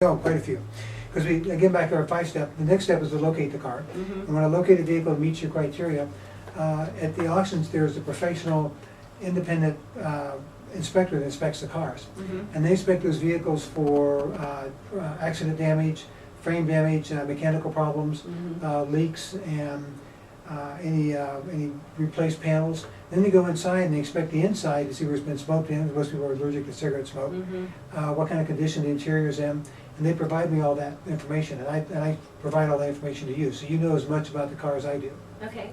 No, quite a few. Because we, again, back to our 5-step, the next step is to locate the car. And when I locate a vehicle that meets your criteria, at the auctions, there's a professional, independent inspector that inspects the cars. And they inspect those vehicles for accident damage, frame damage, mechanical problems, leaks, and any replaced panels. Then they go inside and they inspect the inside to see where it's been smoked in. Most people are allergic to cigarette smoke. What kind of condition the interior is in. And they provide me all that information, and I provide all that information to you, so you know as much about the car as I do. Okay.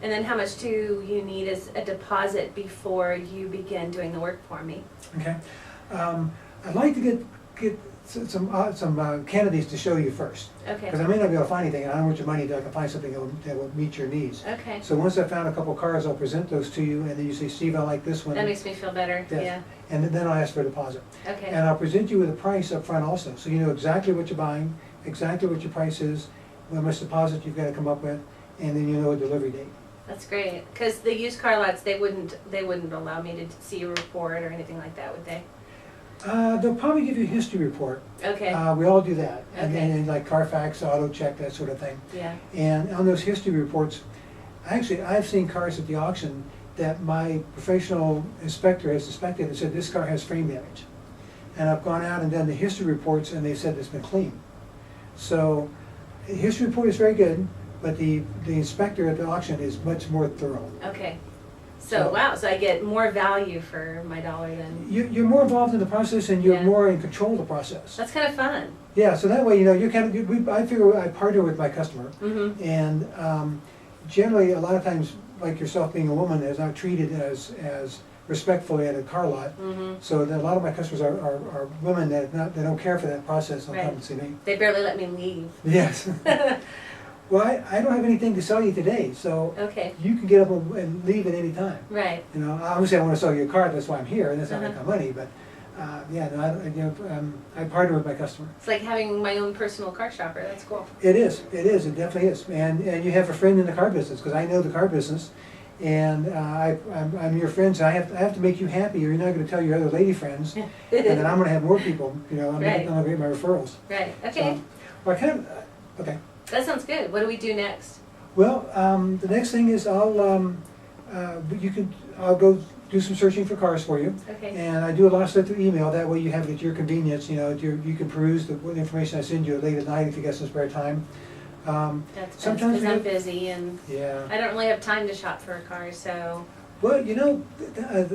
And then how much do you need as a deposit before you begin doing the work for me? Okay. I'd like to get some candidates to show you first. Okay. Because I may not be able to find anything, and I don't want your money until I can find something that will meet your needs. Okay. So once I've found a couple cars, I'll present those to you, and then you say, Steve, I like this one. That makes me feel better. Yes. Yeah. And then I'll ask for a deposit. Okay. And I'll present you with a price up front also, so you know exactly what you're buying, exactly what your price is, how much deposit you've got to come up with, and then you know a delivery date. That's great. Because the used car lots, they wouldn't allow me to see a report or anything like that, would they? They'll probably give you a history report. Okay. We all do that. And Okay. then like Carfax, auto check, that sort of thing. Yeah. And on those history reports, actually, I've seen cars at the auction that my professional inspector has inspected and said, this car has frame damage. And I've gone out and done the history reports and they said it's been clean. So, the history report is very good, but the inspector at the auction is much more thorough. Okay. So wow, so I get more value for my dollar than... You're more involved in the process and you're Yeah. more in control of the process. That's kind of fun. Yeah, so that way, you know, you're kind of, I figure I partner with my customer. And generally, a lot of times, like yourself being a woman, is not treated as respectfully at a car lot. So that a lot of my customers are women that don't care for that process. They'll come and see me. They barely let me leave. Yes. Well, I don't have anything to sell you today, so Okay. you can get up and leave at any time. Right. You know, obviously I want to sell you a car, that's why I'm here, and that's how I make Uh-huh. my money, but, yeah, no, I partner with my customer. It's like having my own personal car shopper. That's cool. It it definitely is. And you have a friend in the car business, because I know the car business, and I'm your friend, so I have to make you happy, or you're not gonna tell your other lady friends, and then I'm gonna have more people, you know, I'm Right. gonna get my referrals. Right. Okay. So, well, I kind of, okay. That sounds good. What do we do next? Well, the next thing is I'll go do some searching for cars for you. Okay. And I do a lot of stuff through email, that way you have it at your convenience, you know, you can peruse the information I send you late at night if you got some spare time. That's Sometimes because we I'm have- busy and Yeah. I don't really have time to shop for a car, so... Well, you know,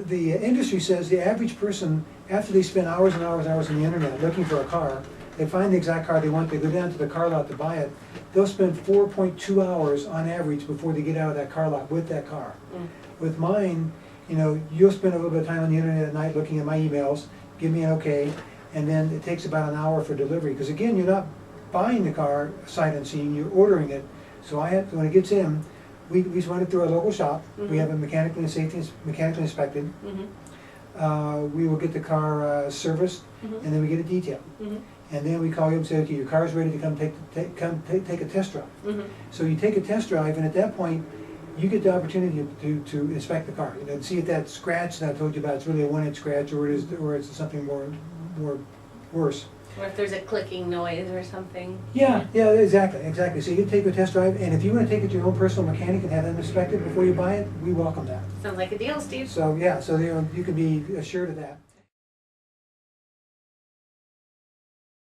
the industry says the average person, after they spend hours and hours and hours on the internet looking for a car, they find the exact car they want, they go down to the car lot to buy it, they'll spend 4.2 hours on average before they get out of that car lot with that car. With mine, you know, you'll spend a little bit of time on the internet at night looking at my emails, give me an okay, and then it takes about an hour for delivery. Because again, you're not buying the car sight unseen, you're ordering it. So I have to, when it gets in, we run it through our local shop. We have it mechanically inspected. We will get the car serviced, and then we get it detailed. And then we call you and say, okay, your car's ready to come take a test drive. So you take a test drive, and at that point, you get the opportunity to inspect the car. You know, to see if that scratch that I told you about is really a 1-inch scratch, or it's something more worse. Or if there's a clicking noise or something. Yeah, exactly. So you can take a test drive, and if you want to take it to your own personal mechanic and have them inspected before you buy it, we welcome that. Sounds like a deal, Steve. So yeah, so you know, you can be assured of that.